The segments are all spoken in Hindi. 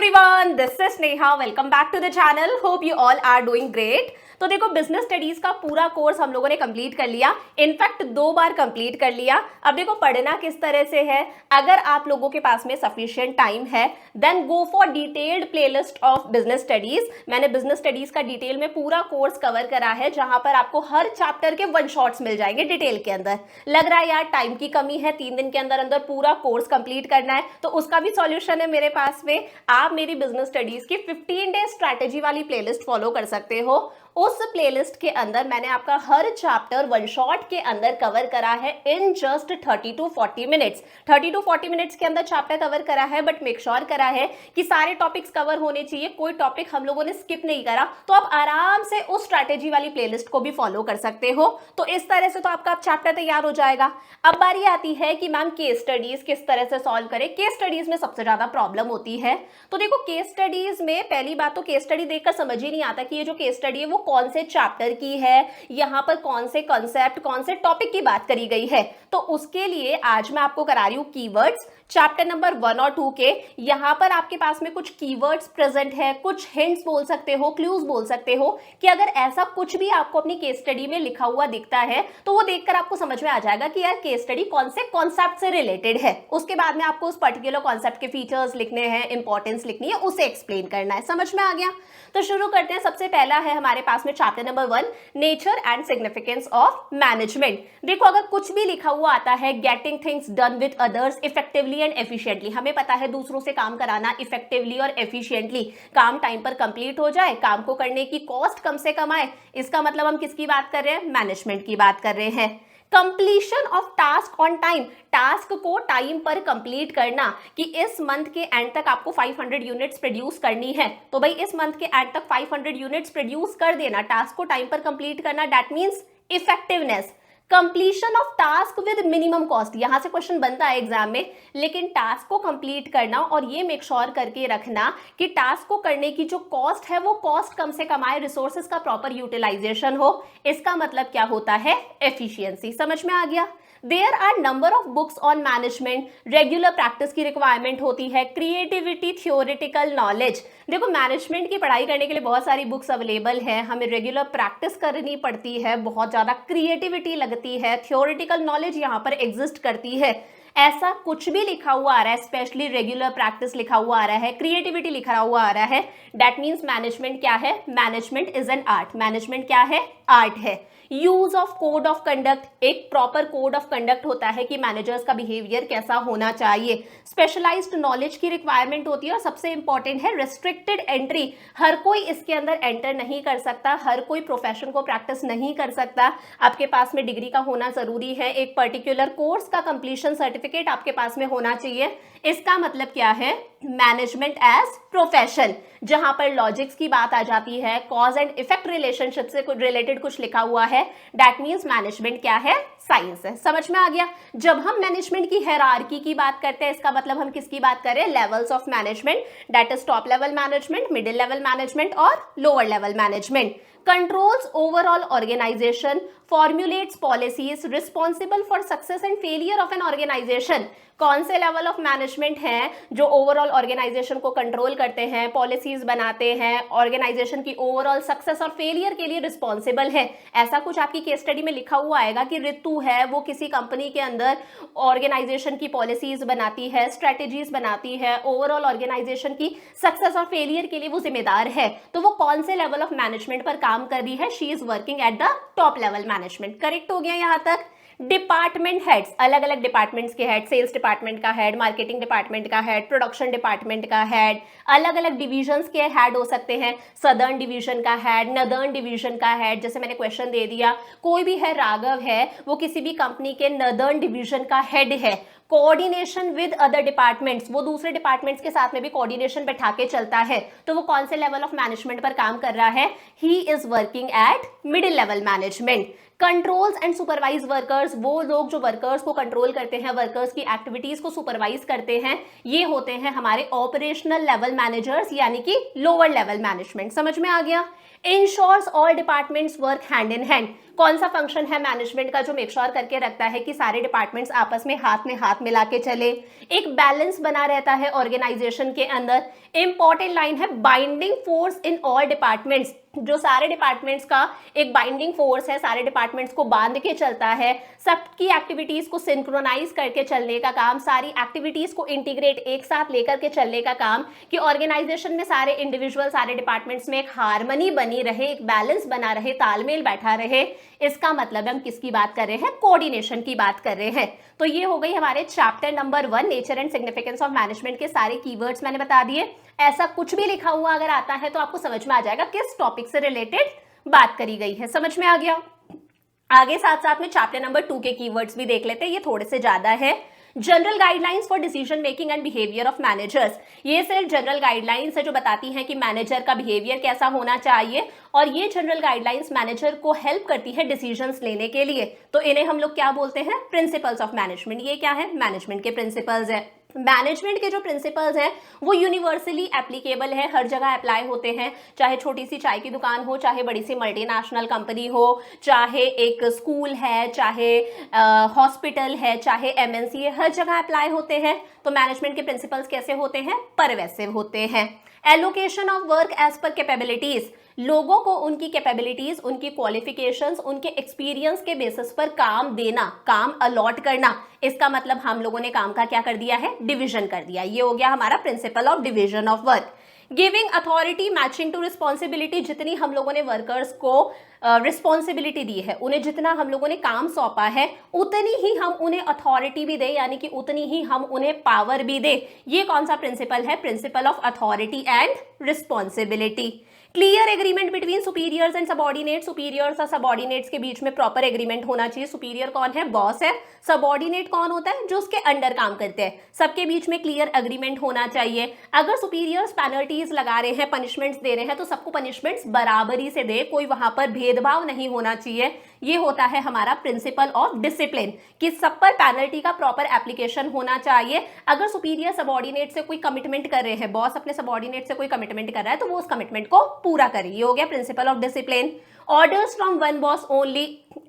everyone, this is Neha. Welcome back to the channel. Hope you all are doing great. तो देखो बिजनेस स्टडीज का पूरा कोर्स हम लोगों ने कंप्लीट कर लिया, इनफैक्ट 2 बार कंप्लीट कर लिया। अब देखो पढ़ना किस तरह से है, अगर आप लोगों के पास में सफिशिएंट टाइम है then go for detailed playlist of business studies. मैंने बिजनेस स्टडीज का डिटेल में पूरा कोर्स कवर करा है, जहां पर आपको हर चैप्टर के 1 शॉट्स मिल जाएंगे डिटेल के अंदर। लग रहा है यार टाइम की कमी है, 3 दिन के अंदर अंदर पूरा कोर्स कंप्लीट करना है, तो उसका भी सॉल्यूशन है मेरे पास में। आप मेरी बिजनेस स्टडीज की 15 डे स्ट्रैटेजी वाली प्लेलिस्ट फॉलो कर सकते हो। उस प्लेलिस्ट के अंदर मैंने आपका हर चैप्टर 1 शॉट के अंदर कवर करा है in just 30 to 40 minutes. 30 to 40 minutes के अंदर चैप्टर कवर करा है, बट मेक श्योर करा है कि सारे टॉपिक्स कवर होने चाहिए, कोई टॉपिक हम लोगों ने स्किप नहीं करा। तो आप आराम से उस स्ट्रैटेजी वाली प्लेलिस्ट को भी फॉलो कर सकते हो। तो इस तरह से तो आपका चैप्टर तैयार हो जाएगा। अब बारी आती है कि मैम केस स्टडीज किस तरह से सॉल्व करें। केस स्टडीज में सबसे ज्यादा प्रॉब्लम होती है। तो देखो केस स्टडीज में पहली बात तो केस स्टडी देखकर समझ ही नहीं आता कि ये जो केस स्टडी है वो कौन से चैप्टर की है, यहां पर कौन से कॉन्सेप्ट कौन से टॉपिक की बात करी गई है। तो उसके लिए आज मैं आपको करा रही हूं कीवर्ड्स चैप्टर नंबर 1 और 2 के। यहां पर आपके पास में कुछ कीवर्ड्स प्रेजेंट है, कुछ हिंट्स बोल सकते हो, क्लूज बोल सकते हो कि अगर ऐसा कुछ भी आपको अपनी केस स्टडी में लिखा हुआ दिखता है तो वो देखकर आपको समझ में आ जाएगा कि यार केस स्टडी कौन से कॉन्सेप्ट से रिलेटेड है। उसके बाद में आपको उस पर्टिकुलर कॉन्सेप्ट के फीचर्स लिखने हैं, इंपॉर्टेंस लिखनी है, उसे एक्सप्लेन करना है। समझ में आ गया? तो शुरू करते हैं। सबसे पहला है हमारे पास में chapter number 1, nature and significance of management. देखो अगर कुछ भी लिखा हुआ आता है getting things done with others effectively and efficiently, हमें पता है दूसरों से काम कराना इफेक्टिवली और एफिशिएंटली, काम टाइम पर कंप्लीट हो जाए, काम को करने की कॉस्ट कम से कम आए, इसका मतलब हम किसकी बात कर रहे हैं? मैनेजमेंट की बात कर रहे हैं। Completion of task on time, task को टाइम पर कंप्लीट करना कि इस मंथ के एंड तक आपको 500 यूनिट्स प्रोड्यूस करनी है, तो भाई इस मंथ के एंड तक 500 यूनिट्स प्रोड्यूस कर देना, टास्क को टाइम पर कंप्लीट करना, that means effectiveness. Completion of task with minimum cost, यहां से क्वेश्चन बनता है एग्जाम में, लेकिन टास्क को कंप्लीट करना और ये मेक श्योर करके रखना कि टास्क को करने की जो कॉस्ट है वो कॉस्ट कम से कम आए, रिसोर्सेज का प्रॉपर यूटिलाइजेशन हो। इसका मतलब क्या होता है? एफिशिएंसी। समझ में आ गया? There are number of books on management, regular practice की रिक्वायरमेंट होती है, क्रिएटिविटी, थ्योरेटिकल नॉलेज। देखो मैनेजमेंट की पढ़ाई करने के लिए बहुत सारी बुक्स अवेलेबल हैं, हमें रेगुलर प्रैक्टिस करनी पड़ती है, बहुत ज़्यादा क्रिएटिविटी लगती है, थ्योरेटिकल नॉलेज यहाँ पर एग्जिस्ट करती है। ऐसा कुछ भी लिखा हुआ आ रहा है, स्पेशली रेगुलर प्रैक्टिस लिखा हुआ आ रहा है, क्रिएटिविटी लिखा हुआ आ रहा है, दैट मीन्स मैनेजमेंट क्या है? Management is an art. Management क्या है? आर्ट है। Use of code of conduct, एक प्रॉपर कोड ऑफ कंडक्ट होता है कि मैनेजर्स का बिहेवियर कैसा होना चाहिए। स्पेशलाइज्ड नॉलेज की रिक्वायरमेंट होती है और सबसे इंपॉर्टेंट है रेस्ट्रिक्टेड एंट्री, हर कोई इसके अंदर एंटर नहीं कर सकता, हर कोई प्रोफेशन को प्रैक्टिस नहीं कर सकता। आपके पास में डिग्री का होना जरूरी है, एक पर्टिकुलर कोर्स का कंप्लीशन सर्टिफिकेट आपके पास में होना चाहिए। इसका मतलब क्या है? मैनेजमेंट एज प्रोफेशन, जहां पर लॉजिक्स की बात आ जाती है, कॉज एंड इफेक्ट रिलेशनशिप से रिलेटेड कुछ लिखा हुआ है, दैट मीन्स मैनेजमेंट क्या है? साइंस है। समझ में आ गया? जब हम मैनेजमेंट की हायरार्की की बात करते हैं, इसका मतलब हम किसकी बात करें? Levels of management, that is top level management, middle level management और lower level management. controls overall organization, formulates policies responsible for success and failure of an organization। कौन से लेवल ऑफ मैनेजमेंट हैं जो ओवरऑल ऑर्गेनाइजेशन को कंट्रोल करते हैं, पॉलिसीज बनाते हैं, ऑर्गेनाइजेशन की ओवरऑल सक्सेस और फेलियर के लिए रिस्पॉन्सिबल है। ऐसा कुछ आपकी केस स्टडी में लिखा हुआ आएगा कि रितु है वो किसी कंपनी के अंदर ऑर्गेनाइजेशन की पॉलिसीज बनाती है, स्ट्रेटेजीज बनाती है, ओवरऑल ऑर्गेनाइजेशन की सक्सेस और फेलियर के लिए वो जिम्मेदार है। तो वो कौन से लेवल ऑफ मैनेजमेंट पर काम कर रही है? She is working at the top level management. Correct हो गया यहां तक? डिपार्टमेंट हेड्स, अलग अलग डिपार्टमेंट्स के हेड, सेल्स डिपार्टमेंट का हेड, मार्केटिंग डिपार्टमेंट का हेड, प्रोडक्शन डिपार्टमेंट का हेड, अलग अलग डिविजन्स के हेड हो सकते हैं, सदर्न डिवीजन का हेड, नदर्न डिवीजन का हेड। जैसे मैंने क्वेश्चन दे दिया, कोई भी है राघव है वो किसी भी कंपनी के नदर्न डिवीजन का हेड है। कोऑर्डिनेशन विद अदर डिपार्टमेंट्स, वो दूसरे डिपार्टमेंट्स के साथ में भी कोऑर्डिनेशन बैठा के चलता है, तो वो कौन से लेवल ऑफ मैनेजमेंट पर काम कर रहा है? He is working at middle level management. Controls and supervise workers, वो लोग जो वर्कर्स को कंट्रोल करते हैं, वर्कर्स की एक्टिविटीज को सुपरवाइज करते हैं, ये होते हैं हमारे ऑपरेशनल लेवल मैनेजर्स, यानी कि लोअर लेवल मैनेजमेंट। समझ में आ गया? Ensures all departments work hand in hand, कौन सा फंक्शन है मैनेजमेंट का जो मेक श्योर करके रखता है कि सारे डिपार्टमेंट्स आपस में हाथ मिला के चले, एक बैलेंस बना रहता है ऑर्गेनाइजेशन के अंदर। इंपॉर्टेंट लाइन है binding force in all departments, जो सारे डिपार्टमेंट्स का एक बाइंडिंग फोर्स है, सारे डिपार्टमेंट्स को बांध के चलता है, सबकी एक्टिविटीज को सिंक्रोनाइज करके चलने का काम, सारी एक्टिविटीज को इंटीग्रेट एक साथ लेकर के चलने का काम, कि ऑर्गेनाइजेशन में सारे इंडिविजुअल, सारे डिपार्टमेंट्स में एक हार्मनी बनी रहे, एक बैलेंस बना रहे, तालमेल बैठा रहे। इसका मतलब हम किसकी बात कर रहे हैं? कोऑर्डिनेशन की बात कर रहे हैं। तो ये हो गई हमारे chapter number 1 nature and significance of management के सारे कीवर्ड्स मैंने बता दिए। ऐसा कुछ भी लिखा हुआ अगर आता है तो आपको समझ में आ जाएगा किस टॉपिक से रिलेटेड बात करी गई है। समझ में आ गया? आगे साथ साथ में चैप्टर नंबर 2 के कीवर्ड्स भी देख लेते हैं, ये थोड़े से ज्यादा है। General guidelines for decision making and behaviour of managers, ये सिर्फ जनरल गाइडलाइंस है जो बताती हैं कि मैनेजर का बिहेवियर कैसा होना चाहिए, और ये जनरल गाइडलाइंस मैनेजर को हेल्प करती है डिसीजंस लेने के लिए। तो इन्हें हम लोग क्या बोलते हैं? Principles of management. ये क्या है? मैनेजमेंट के प्रिंसिपल्स है। मैनेजमेंट के जो प्रिंसिपल्स हैं वो यूनिवर्सली एप्लीकेबल है, हर जगह अप्लाई होते हैं, चाहे छोटी सी चाय की दुकान हो, चाहे बड़ी सी मल्टीनेशनल कंपनी हो, चाहे एक स्कूल है, चाहे हॉस्पिटल है, चाहे एमएनसी है, हर जगह अप्लाई होते हैं। तो मैनेजमेंट के प्रिंसिपल्स कैसे होते हैं? परवेसिव होते हैं। Allocation of work as per capabilities, लोगों को उनकी कैपेबिलिटीज, उनकी क्वालिफिकेशंस, उनके एक्सपीरियंस के बेसिस पर काम देना, काम अलॉट करना। इसका मतलब हम लोगों ने काम का क्या कर दिया है? डिवीजन कर दिया। ये हो गया हमारा principle of division of work. Giving authority matching to responsibility, जितनी हम लोगों ने वर्कर्स को रिस्पॉन्सिबिलिटी दी है, उन्हें जितना हम लोगों ने काम सौंपा है, उतनी ही हम उन्हें अथॉरिटी भी दे, यानी कि उतनी ही हम उन्हें पावर भी दे। ये कौन सा प्रिंसिपल है? Principle of authority and responsibility. Clear agreement between superiors and subordinate, superiors और सबॉर्डिनेट्स के बीच में प्रॉपर एग्रीमेंट होना चाहिए। सुपीरियर कौन है? बॉस है। सबॉर्डिनेट कौन होता है? जो उसके अंडर काम करते हैं। सबके बीच में क्लियर एग्रीमेंट होना चाहिए। अगर सुपीरियर्स पेनल्टीज लगा रहे हैं, पनिशमेंट्स दे रहे हैं, तो सबको पनिशमेंट्स बराबरी से दे, कोई वहां पर भेदभाव नहीं होना चाहिए। ये होता है हमारा प्रिंसिपल ऑफ डिसिप्लिन, कि सब पर पेनल्टी का प्रॉपर एप्लीकेशन होना चाहिए। अगर सुपीरियर सबॉर्डिनेट से कोई कमिटमेंट कर रहे हैं, बॉस अपने सबॉर्डिनेट से कोई कमिटमेंट कर रहा है, तो वो उस कमिटमेंट को पूरा करे। ये हो गया principle of discipline. Orders from one boss only,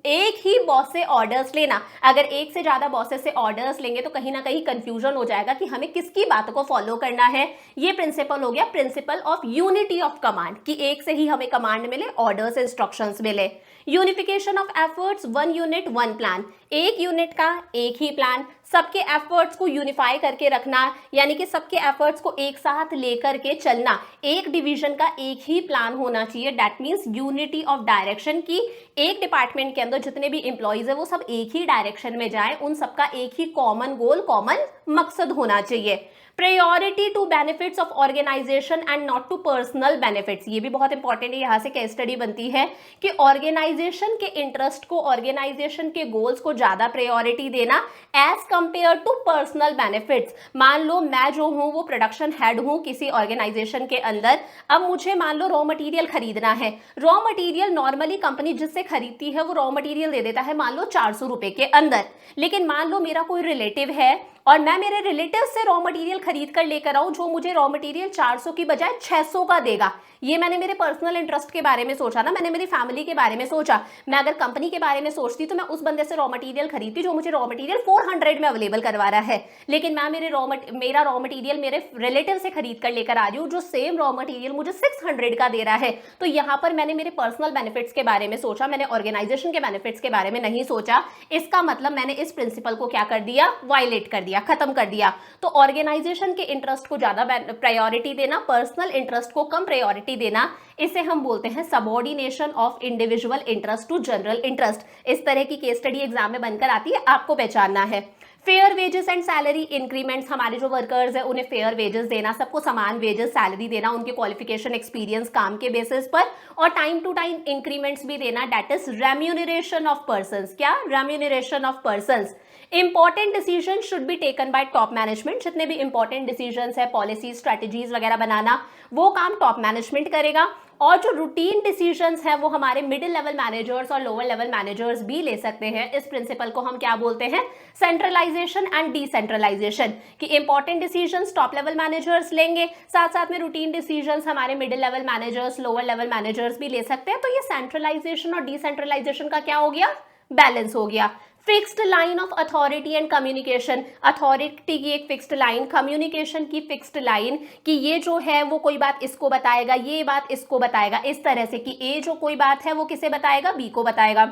एक ही बॉस से ऑर्डर्स लेना। अगर एक से ज्यादा बॉसेस से ऑर्डर्स लेंगे तो कहीं ना कहीं कंफ्यूजन हो जाएगा कि हमें किसकी बात को फॉलो करना है। ये प्रिंसिपल हो गया principle of unity of command, कि एक से ही हमें कमांड मिले, ऑर्डर्स इंस्ट्रक्शंस मिले। Unification of efforts, one unit one plan, एक यूनिट का एक ही प्लान, सबके एफर्ट्स को यूनिफाई करके रखना, यानी कि सबके एफर्ट्स को एक साथ लेकर के चलना। एक डिवीजन का एक ही प्लान होना चाहिए, that means unity of direction, की एक डिपार्टमेंट के अंदर जितने भी एम्प्लॉइज है वो सब एक ही डायरेक्शन में जाएं, उन सबका एक ही कॉमन गोल, कॉमन मकसद होना चाहिए। Priority to benefits of organisation and not to personal benefits, ये भी बहुत इंपॉर्टेंट है, यहाँ से केस स्टडी बनती है कि ऑर्गेनाइजेशन के इंटरेस्ट को, ऑर्गेनाइजेशन के गोल्स को ज्यादा प्रायोरिटी देना as compare to personal benefits. मान लो मैं जो हूँ वो प्रोडक्शन हेड हूँ किसी ऑर्गेनाइजेशन के अंदर, अब मुझे मान लो रॉ मटेरियल खरीदना है। रॉ मटेरियल नॉर्मली कंपनी जिससे खरीदती है वो रॉ मटेरियल दे देता है मान लो 400 रुपए के अंदर, लेकिन मान लो मेरा कोई रिलेटिव है और मैं मेरे रिलेटिव से रॉ मटेरियल खरीद कर लेकर आऊं जो मुझे रॉ मटेरियल 400 की बजाय 600 का देगा। ये मैंने मेरे पर्सनल इंटरेस्ट के बारे में सोचा ना, मैंने मेरी फैमिली के बारे में सोचा। मैं अगर कंपनी के बारे में सोचती तो मैं उस बंदे से रॉ मटेरियल खरीदती जो मुझे रॉ मटेरियल 400 में अवेलेबल करवा रहा है, लेकिन मैं मेरा रॉ मटेरियल मेरे रिलेटिव से खरीद कर लेकर आ रही हूँ जो सेम रॉ मटेरियल मुझे 600 का दे रहा है। तो यहाँ पर मैंने मेरे पर्सनल बेनिफिट्स के बारे में सोचा, मैंने ऑर्गेनाइजेशन के बेनिफिट्स के बारे में नहीं सोचा। इसका मतलब मैंने इस प्रिंसिपल को क्या कर दिया? वायलेट कर दिया, खत्म कर दिया। तो ऑर्गेनाइजेशन के इंटरेस्ट को ज्यादा प्रायोरिटी देना, पर्सनल इंटरेस्ट को कम प्रायोरिटी देना, इसे हम बोलते हैं subordination of individual interest to general interest. इस तरह की केस स्टडी एग्जाम में बनकर आती है, आपको पहचानना है। Fair wages and salary increments, हमारे जो वर्कर्स हैं उन्हें फेयर वेजेस देना, सबको समान वेजेस सैलरी देना उनके क्वालिफिकेशन एक्सपीरियंस काम के बेसिस पर, और टाइम टू टाइम इंक्रीमेंट्स भी देना, that is remuneration of persons. क्या? Remuneration of persons. Important decision should be taken by top management. जितने भी इंपॉर्टेंट डिसीजंस है, पॉलिसी, स्ट्रेटेजीज वगैरह बनाना, वो काम टॉप मैनेजमेंट करेगा। और जो रूटीन डिसीजंस है वो हमारे मिडिल लेवल मैनेजर्स और लोअर लेवल मैनेजर्स भी ले सकते हैं। इस प्रिंसिपल को हम क्या बोलते हैं? Centralization and decentralization. कि important decisions top level managers लेंगे, साथ साथ में रूटीन डिसीजंस हमारे middle level managers, lower level managers भी ले सकते हैं। तो ये सेंट्रलाइजेशन और डिसेंट्रलाइजेशन का क्या हो गया? बैलेंस हो गया। Fixed line of authority and communication. Authority की एक फिक्स्ड लाइन, कम्युनिकेशन की फिक्स्ड लाइन, कि ये जो है वो कोई बात इसको बताएगा, ये बात इसको बताएगा, इस तरह से कि ए जो कोई बात है वो किसे बताएगा? बी को बताएगा।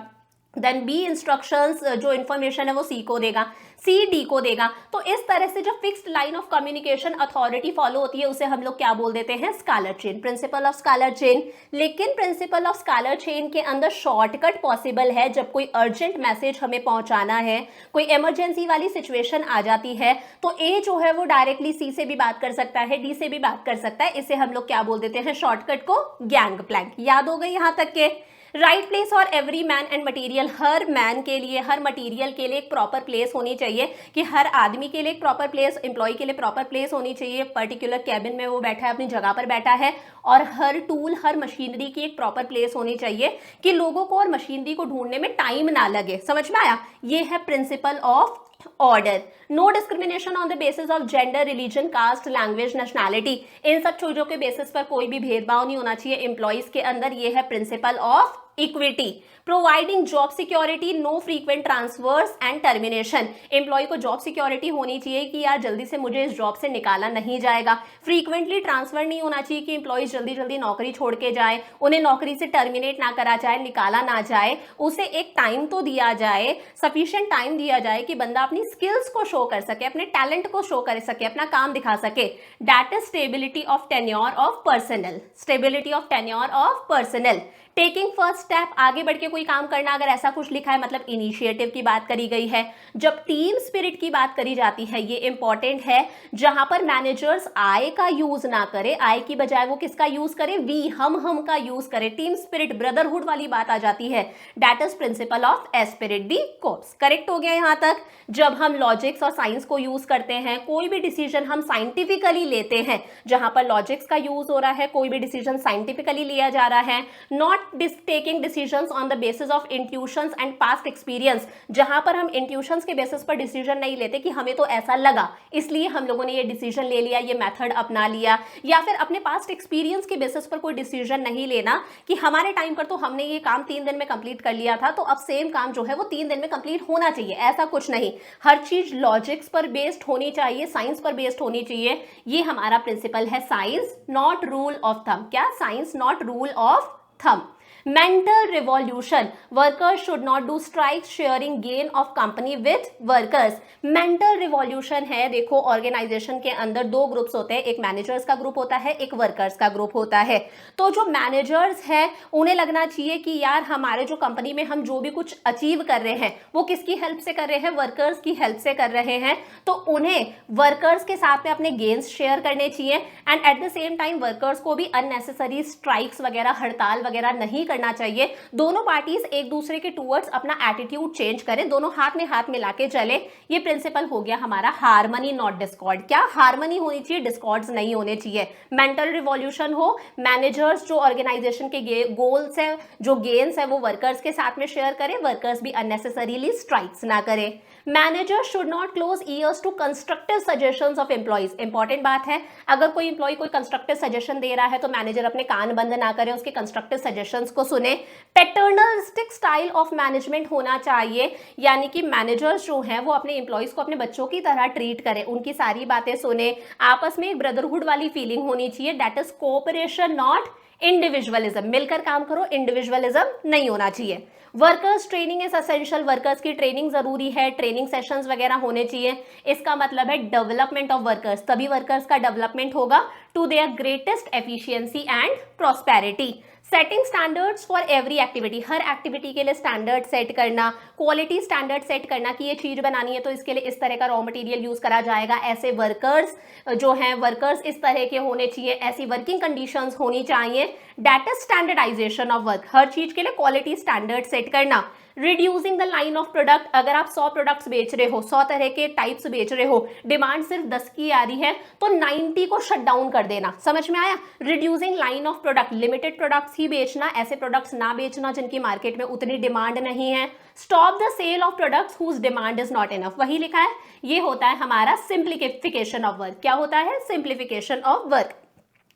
देन बी इंस्ट्रक्शंस, जो इन्फॉर्मेशन है वो सी को देगा, सी डी को देगा। तो इस तरह से जो fixed line of communication authority follow होती है उसे हम लोग क्या बोल देते हैं? Scalar chain, principle of scalar chain. लेकिन प्रिंसिपल ऑफ स्कालर चेन के अंदर शॉर्टकट पॉसिबल है। जब कोई अर्जेंट मैसेज हमें पहुंचाना है, कोई इमरजेंसी वाली सिचुएशन आ जाती है, तो ए जो है वो डायरेक्टली सी से भी बात कर सकता है, डी से भी बात कर सकता है। इसे हम लोग क्या बोल देते हैं? शॉर्टकट को गैंग प्लैंक। याद हो गई यहां तक के? Right place for every man and material. Her man के लिए, हर मटीरियल के लिए एक प्रॉपर प्लेस होनी चाहिए। कि हर आदमी के लिए एक प्रॉपर प्लेस, एम्प्लॉय के लिए प्रॉपर प्लेस होनी चाहिए। पर्टिकुलर कैबिन में वो बैठा है, अपनी जगह पर बैठा है। और हर टूल, हर मशीनरी की एक प्रॉपर प्लेस होनी चाहिए कि लोगों को और मशीनरी को ढूंढने में टाइम ना लगे। समझ में आया? ये है principle of order. No discrimination on the basis of gender, religion, caste, language, nationality. इन सब चीजों के बेसिस पर कोई भी भेदभाव नहीं होना चाहिए एम्प्लॉइज के अंदर। ये है principle of equity. Providing job security, no frequent transfers and termination. Employ को जॉब सिक्योरिटी होनी चाहिए कि यार जल्दी से मुझे इस जॉब से निकाला नहीं जाएगा। फ्रीक्वेंटली ट्रांसफर नहीं होना चाहिए कि एम्प्लॉयज जल्दी जल्दी नौकरी छोड़ के जाए, उन्हें नौकरी से टर्मिनेट ना करा जाए, निकाला ना जाए। उसे एक टाइम तो दिया जाए, सफिशिएंट टाइम दिया जाए कि बंदा अपनी स्किल्स को शो कर सके, अपने टैलेंट को शो कर सके, अपना काम दिखा सके। That is stability of tenure of personal. Stability of tenure of personal. Taking first step, आगे बढ़ के कोई काम करना, अगर ऐसा कुछ लिखा है मतलब इनिशिएटिव की बात करी गई है। जब टीम स्पिरिट की बात करी जाती है, ये इंपॉर्टेंट है, जहां पर मैनेजर्स आई का यूज ना करे, आई की बजाय वो किसका यूज करे? वी, हम का यूज करे। टीम स्पिरिट, ब्रदरहुड वाली बात आ जाती है। That is principle of Spirit the course. Correct हो गया यहां तक? जब हम लॉजिक्स और साइंस को यूज करते हैं, कोई भी डिसीजन हम साइंटिफिकली लेते हैं, जहां पर लॉजिक्स का यूज हो रहा है, कोई भी डिसीजन साइंटिफिकली लिया जा रहा है। Not taking decisions on the basis of intuitions and past experience. जहां पर हम इंट्यूशंस के बेसिस पर डिसीजन नहीं लेते कि हमें तो ऐसा लगा इसलिए हम लोगों ने ये डिसीजन ले लिया, ये मेथड अपना लिया। या फिर अपने पास्ट एक्सपीरियंस के बेसिस पर कोई डिसीजन नहीं लेना कि हमारे टाइम पर तो हमने ये काम 3 दिन में कंप्लीट कर लिया था, तो अब सेम काम जो है वो 3 दिन में कंप्लीट होना चाहिए। ऐसा कुछ नहीं, हर चीज लॉजिक्स पर बेस्ड होनी चाहिए, साइंस पर बेस्ड होनी चाहिए। ये हमारा प्रिंसिपल है science not rule of thumb. क्या? Science not rule of thumb. Mental revolution, workers should not do strikes sharing gain of company with workers। mental revolution है, देखो ऑर्गेनाइजेशन के अंदर 2 ग्रुप्स होते हैं, एक मैनेजर्स का ग्रुप होता है, एक वर्कर्स का ग्रुप होता है। तो जो मैनेजर्स हैं उन्हें लगना चाहिए कि यार हमारे जो कंपनी में हम जो भी कुछ अचीव कर रहे हैं वो किसकी हेल्प से कर रहे हैं? वर्कर्स की हेल्प से कर रहे हैं। तो उन्हें वर्कर्स के साथ में अपने गेन्स शेयर करने चाहिए and at the same time workers को भी अननेसेसरी स्ट्राइक्स वगैरह, हड़ताल वगैरह नहीं करना चाहिए। दोनों पार्टीज एक दूसरे के टूवर्ड्स अपना एटीट्यूड चेंज करें, दोनों हाथ में हाथ मिला के चले। ये प्रिंसिपल हो गया हमारा हार्मनी नॉट डिस्कॉर्ड। क्या? हार्मनी होनी चाहिए, डिस्कॉर्ड्स नहीं होने चाहिए। मेंटल रिवॉल्यूशन हो, मैनेजर्स जो ऑर्गेनाइजेशन के गोल्स है, जो गेन्स है वो वर्कर्स के साथ में शेयर करें, वर्कर्स भी अननेसेसरीली स्ट्राइक्स ना करें। Manager should not close ears to constructive suggestions of employees. Important बात है, अगर कोई एम्प्लॉय कोई कंस्ट्रक्टिव सजेशन दे रहा है तो मैनेजर अपने कान बंद ना करें, उसके कंस्ट्रक्टिव सजेशंस को सुने। पैटर्नलिस्टिक स्टाइल ऑफ मैनेजमेंट होना चाहिए, यानी कि मैनेजर्स जो हैं वो अपने एम्प्लॉइज को अपने बच्चों की तरह ट्रीट करें, उनकी सारी बातें सुने। आपस में एक ब्रदरहुड वाली फीलिंग होनी चाहिए। That is cooperation not individualism. मिलकर काम करो, इंडिविजुअलिज्म नहीं होना चाहिए। Workers training is essential. Workers की ट्रेनिंग जरूरी है, ट्रेनिंग सेशंस वगैरह होने चाहिए। इसका मतलब है डेवलपमेंट ऑफ वर्कर्स, तभी वर्कर्स का डेवलपमेंट होगा to their greatest efficiency and prosperity. Setting standards for every activity, हर एक्टिविटी के लिए स्टैंडर्ड सेट करना, क्वालिटी स्टैंडर्ड सेट करना कि ये चीज बनानी है तो इसके लिए इस तरह का रॉ मटेरियल यूज करा जाएगा, ऐसे वर्कर्स जो हैं वर्कर्स इस तरह के होने चाहिए, ऐसी वर्किंग कंडीशंस होनी चाहिए that is standardization of work, हर चीज के लिए क्वालिटी स्टैंडर्ड सेट करना। Reducing the line of product, अगर आप 100 प्रोडक्ट्स बेच रहे हो, 100 तरह के टाइप्स बेच रहे हो, डिमांड सिर्फ 10 की आ रही है तो 90 को शट डाउन कर देना। समझ में आया? Reducing line of product, limited products ही बेचना, ऐसे प्रोडक्ट्स ना बेचना जिनकी मार्केट में उतनी डिमांड नहीं है। Stop the sale of products whose demand is not enough, वही लिखा है। ये होता है हमारा सिंप्लीफिकेशन ऑफ वर्क। क्या होता है? Simplification of work.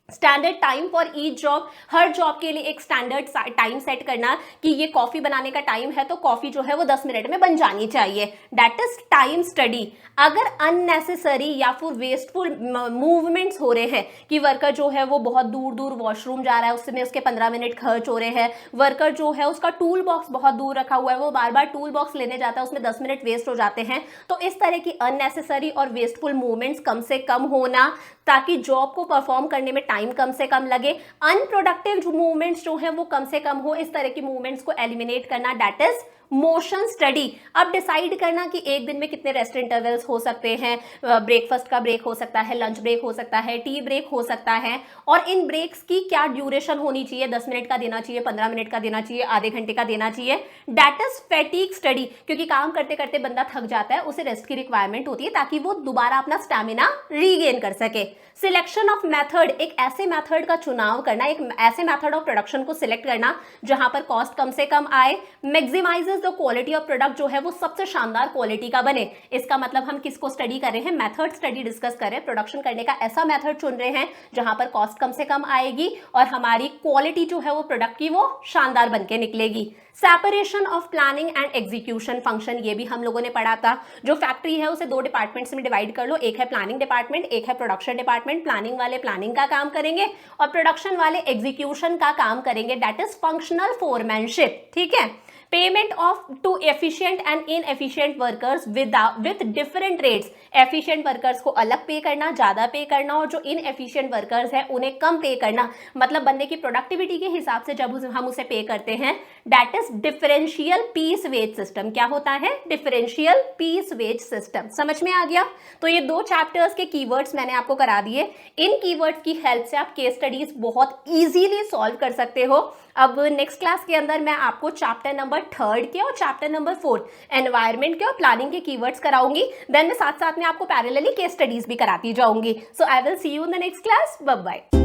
Standard time for each job, her job के लिए एक स्टैंडर्ड टाइम सेट करना कि ये कॉफी बनाने का टाइम है तो कॉफी जो है वो 10 मिनट में बन जानी चाहिए, दैट इज टाइम स्टडी। अगर अननेसेसरी या फिर वेस्टफुल मूवमेंट्स हो रहे हैं कि वर्कर जो है वो बहुत दूर दूर वॉशरूम जा रहा है, उसमें उसके 15 मिनट खर्च हो रहे हैं, वर्कर जो है उसका टूल बॉक्स बहुत दूर रखा हुआ है, वो बार बार टूल बॉक्स लेने जाता है, उसमें 10 मिनट वेस्ट हो जाते हैं, तो इस तरह की अननेसेसरी और वेस्टफुल मूवमेंट्स कम से कम होना, ताकि जॉब को परफॉर्म करने में टाइम कम से कम लगे। अनप्रोडक्टिव मूवमेंट्स जो है वो कम से कम हो, इस तरह की मूवमेंट्स को एलिमिनेट करना, दैट इज मोशन स्टडी। अब डिसाइड करना कि एक दिन में कितने रेस्ट इंटरवल्स हो सकते हैं, ब्रेकफास्ट का ब्रेक हो सकता है, लंच ब्रेक हो सकता है, टी ब्रेक हो सकता है, और इन ब्रेक्स की क्या ड्यूरेशन होनी चाहिए, 10 मिनट का देना चाहिए, 15 मिनट का देना चाहिए, आधे घंटे का देना चाहिए, दैट इज फैटीग स्टडी। क्योंकि काम करते करते बंदा थक जाता है, उसे रेस्ट की रिक्वायरमेंट होती है ताकि वो दोबारा अपना स्टैमिना रीगेन कर सके। सिलेक्शन ऑफ मेथड, एक ऐसे मेथड का चुनाव करना, एक ऐसे मेथड ऑफ प्रोडक्शन को सिलेक्ट करना जहां पर कॉस्ट कम से कम आए। मैक्सिमाइजेस द क्वालिटी ऑफ प्रोडक्ट, जो है वो सबसे शानदार क्वालिटी का बने। इसका मतलब हम किसको स्टडी कर रहे हैं? मेथड स्टडी डिस्कस कर रहे हैं, प्रोडक्शन करने का ऐसा मेथड चुन रहे हैं जहां पर कॉस्ट कम से कम आएगी और हमारी क्वालिटी जो है वो प्रोडक्ट की वो शानदार बन के निकलेगी। Separation of planning and execution function, ये भी हम लोगों ने पढ़ा था। जो फैक्ट्री है उसे 2 डिपार्टमेंट्स में डिवाइड कर लो, एक है प्लानिंग डिपार्टमेंट, एक है प्रोडक्शन डिपार्टमेंट। प्लानिंग वाले प्लानिंग का काम करेंगे और प्रोडक्शन वाले एग्जीक्यूशन का काम करेंगे, दैट इज फंक्शनल फोरमैनशिप। ठीक है? Payment of to efficient and inefficient workers with different rates, efficient workers को अलग पे करना, ज्यादा पे करना, और जो इनएफिशिएंट वर्कर्स है उन्हें कम पे करना। मतलब बंदे की प्रोडक्टिविटी के हिसाब से जब हम उसे पे करते हैं, that is differential piece wage system. क्या होता है? Differential piece wage system. समझ में आ गया? तो ये 2 चैप्टर्स के कीवर्ड्स मैंने आपको करा दिए। इन कीवर्ड्स की हेल्प से आप केस स्टडीज बहुत इजीली सॉल्व कर सकते हो। अब नेक्स्ट क्लास के अंदर मैं आपको चैप्टर नंबर 3 के और चैप्टर नंबर 4 एनवायरमेंट के और प्लानिंग के कीवर्ड्स कराऊंगी। देन मैं साथ साथ में आपको पैरेलली केस स्टडीज भी कराती जाऊंगी। So I will see you in the next class. Bye bye.